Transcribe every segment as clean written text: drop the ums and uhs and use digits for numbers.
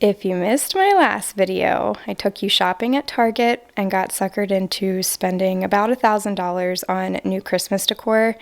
If you missed my last video, I took you shopping at Target and got suckered into spending about $1,000 on new Christmas decor.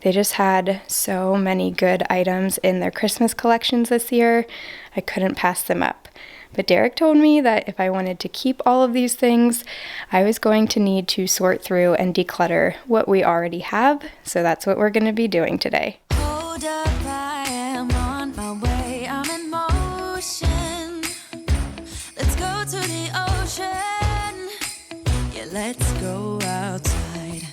They just had so many good items in their Christmas collections this year, I couldn't pass them up. But Derek told me that if I wanted to keep all of these things, I was going to need to sort through and declutter what we already have, so that's what we're going to be doing today. Hold up, I am on my way, I'm in motion. Let's go to the ocean, yeah, let's go outside.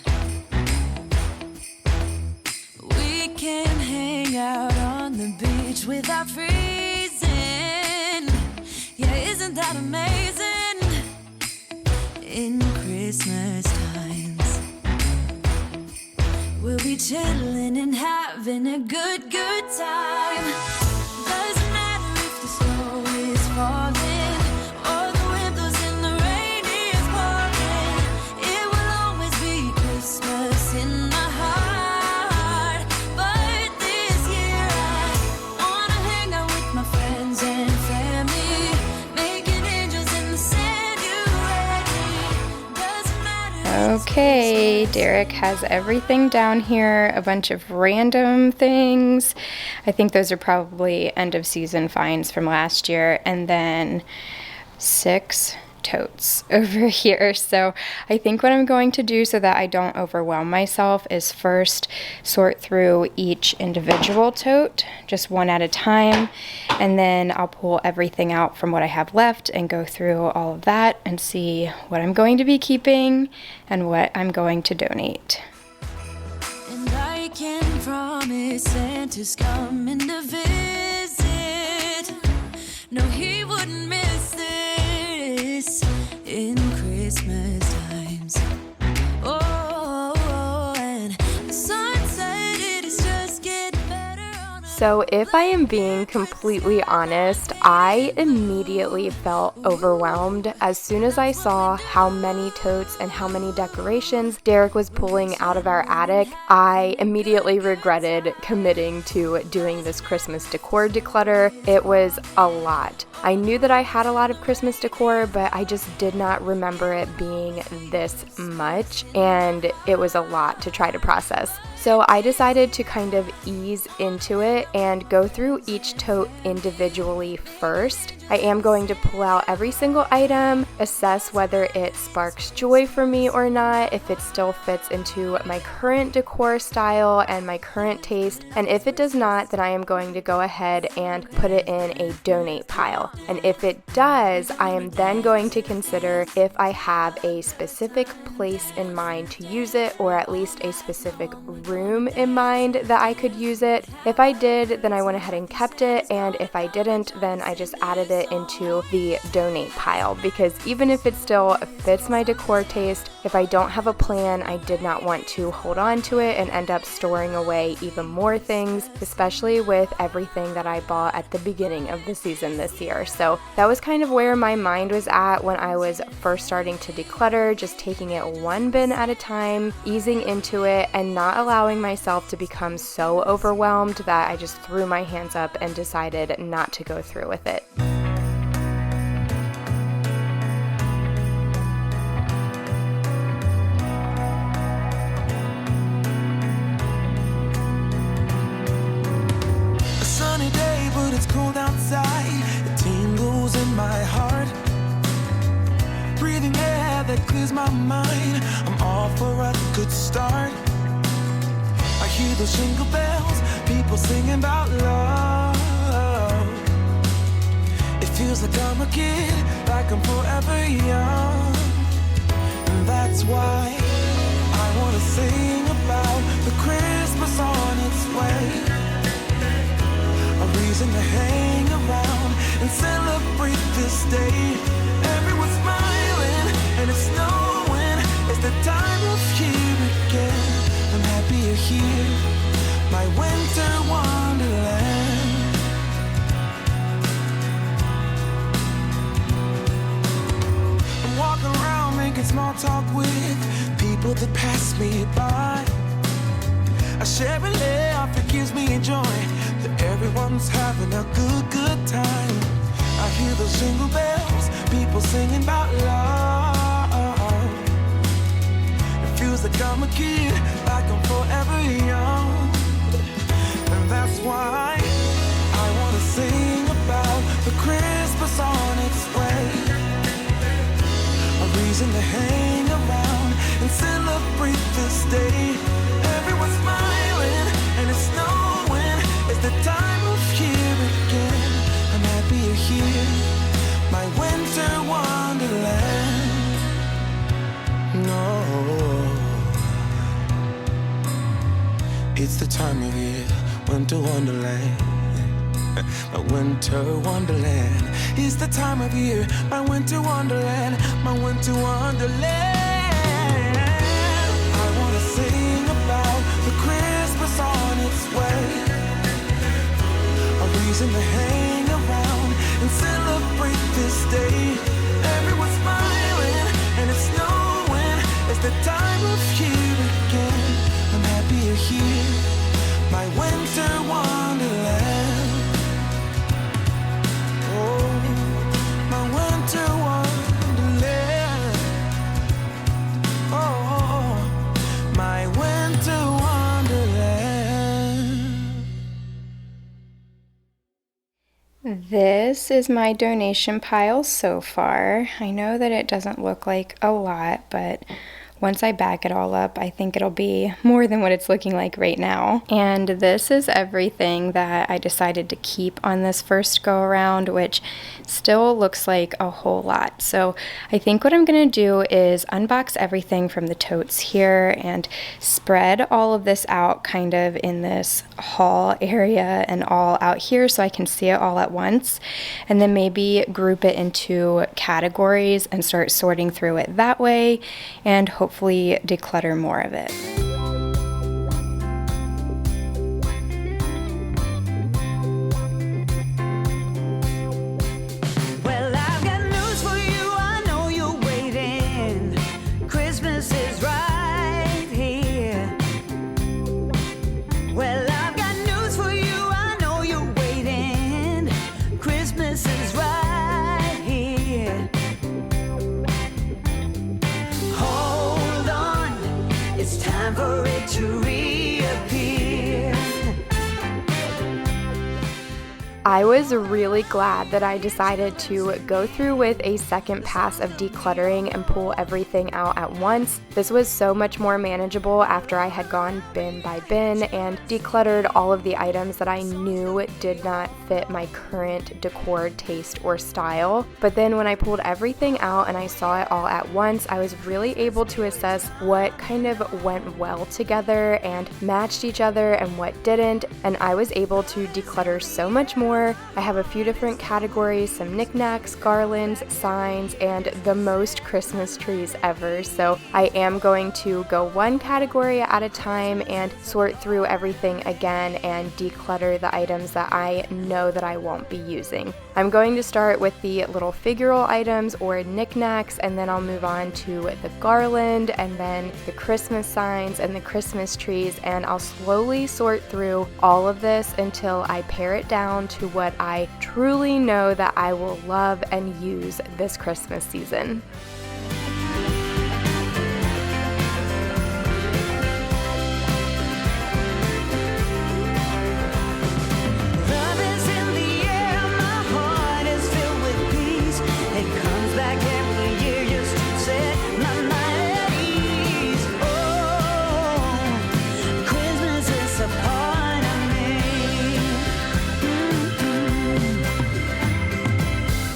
We can hang out on the beach without freezing. Yeah, isn't that amazing? In Christmas times, we'll be chilling and having a good time. Doesn't matter if the snow is falling or the wind blows and the rain is pouring. It will always be Christmas in my heart. But this year I wanna hang out with my friends and family, making angels in the sand. You ready? Doesn't matter. Okay, Derek has everything down here, a bunch of random things. I think those are probably end of season finds from last year, and then 6 totes over here. So I think what I'm going to do so that I don't overwhelm myself is first sort through each individual tote, just one at a time, and then I'll pull everything out from what I have left and go through all of that and see what I'm going to be keeping and what I'm going to donate. And I can promise Santa's coming to visit. No, he wouldn't miss this in Christmas times. Oh, and the sun said it is just getting better on a So if I am being completely honest, I immediately felt overwhelmed as soon as I saw how many totes and how many decorations Derek was pulling out of our attic. I immediately regretted committing to doing this Christmas decor declutter. It was a lot. I knew that I had a lot of Christmas decor, but I just did not remember it being this much, and it was a lot to try to process. So I decided to kind of ease into it and go through each tote individually first. I am going to pull out every single item, assess whether it sparks joy for me or not, if it still fits into my current decor style and my current taste, and if it does not, then I am going to go ahead and put it in a donate pile. And if it does, I am then going to consider if I have a specific place in mind to use it, or at least a specific room in mind that I could use it. If I did, then I went ahead and kept it, and if I didn't, then I just added it into the donate pile, because even if it still fits my decor taste, if I don't have a plan, I did not want to hold on to it and end up storing away even more things, especially with everything that I bought at the beginning of the season this year. So that was kind of where my mind was at when I was first starting to declutter, just taking it one bin at a time, easing into it, and not allowing myself to become so overwhelmed that I just threw my hands up and decided not to go through with it. A sunny day, but it's cold outside. It tingles in my heart. Breathing air that clears my mind. I'm off for a good start. I hear those jingle bells, people singing about love. It feels like I'm a kid, like I'm forever young. And that's why I wanna sing about the Christmas on its way. A reason to hang around and celebrate this day. Everyone's smiling and it's snowing. It's the time of year again. I'm happy you're here, my winter wonderland. I'm walking around making small talk with people that pass me by. I share a laugh, it gives me joy that everyone's having a good time. I hear those jingle bells, people singing about love. It feels like I'm a kid, like I'm forever young. And that's why I wanna sing about the Christmas on its way. A reason to hang around and celebrate this day. Everyone's smiling and it's snowing. It's the time of year again. I'm happy you're here, my winter wonderland. No, it's the time of year, winter wonderland. My winter wonderland. It's the time of year, my winter wonderland, my winter wonderland. I wanna sing about the Christmas on its way. A reason to hang around and celebrate this day. Everyone's smiling and it's snowing. It's the time of year again. I'm happy you're here, my winter wonderland. Oh, my winter wonderland. Oh, my winter wonderland. This is my donation pile so far. I know that it doesn't look like a lot, but once I back it all up, I think it'll be more than what it's looking like right now. And this is everything that I decided to keep on this first go around, which still looks like a whole lot. So I think what I'm gonna do is unbox everything from the totes here and spread all of this out kind of in this haul area and all out here so I can see it all at once. And then maybe group it into categories and start sorting through it that way, and hopefully declutter more of it. Well, I've got news for you. I know you're waiting. Christmas is right here. Well, I've got news for you. I know you're waiting. Christmas is right here. Hold on, it's time for it to reappear. I was really glad that I decided to go through with a second pass of decluttering and pull everything out at once. This was so much more manageable after I had gone bin by bin and decluttered all of the items that I knew did not fit my current decor taste or style. But then when I pulled everything out and I saw it all at once, I was really able to assess what kind of went well together and matched each other and what didn't, and I was able to declutter so much more. I have a few different categories, some knickknacks, garlands, signs, and the most Christmas trees ever. So I am going to go one category at a time and sort through everything again and declutter the items that I know that I won't be using. I'm going to start with the little figural items or knickknacks, and then I'll move on to the garland and then the Christmas signs and the Christmas trees, and I'll slowly sort through all of this until I pare it down to what I truly know that I will love and use this Christmas season. Love is in the air, my heart is filled with peace. It comes back every year just to set my mind at ease. Oh, Christmas is a part of me.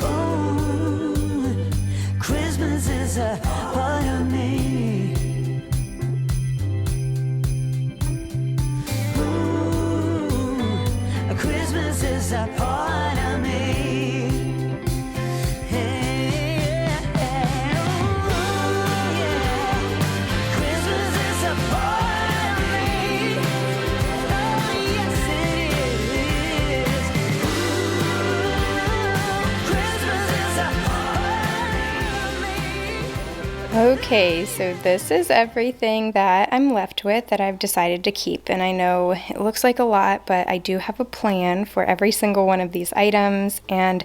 Oh, Christmas is a part of me. Christmas is a part of me. Yeah. Ooh, yeah. Christmas is a part of me. Oh, yes, it is. Ooh, Christmas is a part of me. Okay, so this is everything that I'm left with that I've decided to keep, and I know it looks like a lot, but I do have a plan for every single one of these items, and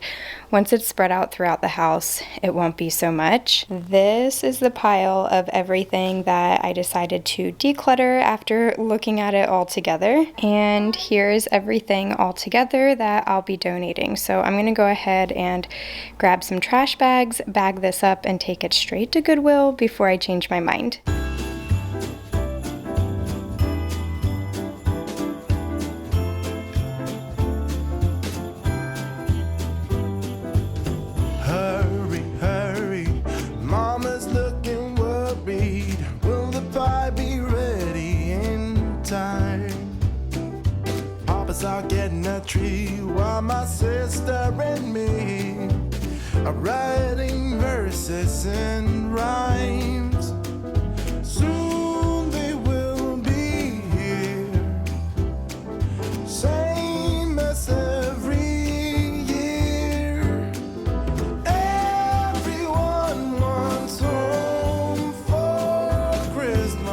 Once it's spread out throughout the house, it won't be so much. This is the pile of everything that I decided to declutter after looking at it all together. And here's everything all together that I'll be donating. So I'm gonna go ahead and grab some trash bags, bag this up, and take it straight to Goodwill before I change my mind. Out getting a tree while my sister and me are writing verses and rhymes. Soon they will be here, same as every year. Everyone wants home for Christmas.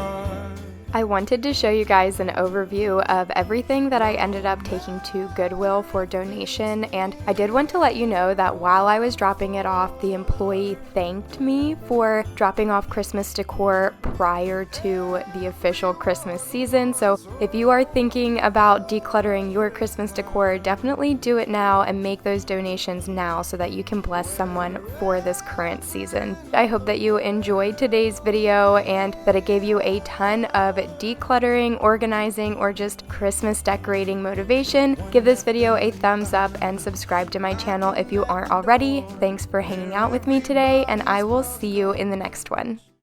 I wanted to show you guys an overview of everything that I ended up taking to Goodwill for donation, and I did want to let you know that while I was dropping it off, the employee thanked me for dropping off Christmas decor prior to the official Christmas season. So if you are thinking about decluttering your Christmas decor, definitely do it now and make those donations now so that you can bless someone for this current season. I hope that you enjoyed today's video and that it gave you a ton of decluttering, organizing, or just Christmas decorating motivation. Give this video a thumbs up and subscribe to my channel if you aren't already. Thanks for hanging out with me today, and I will see you in the next one.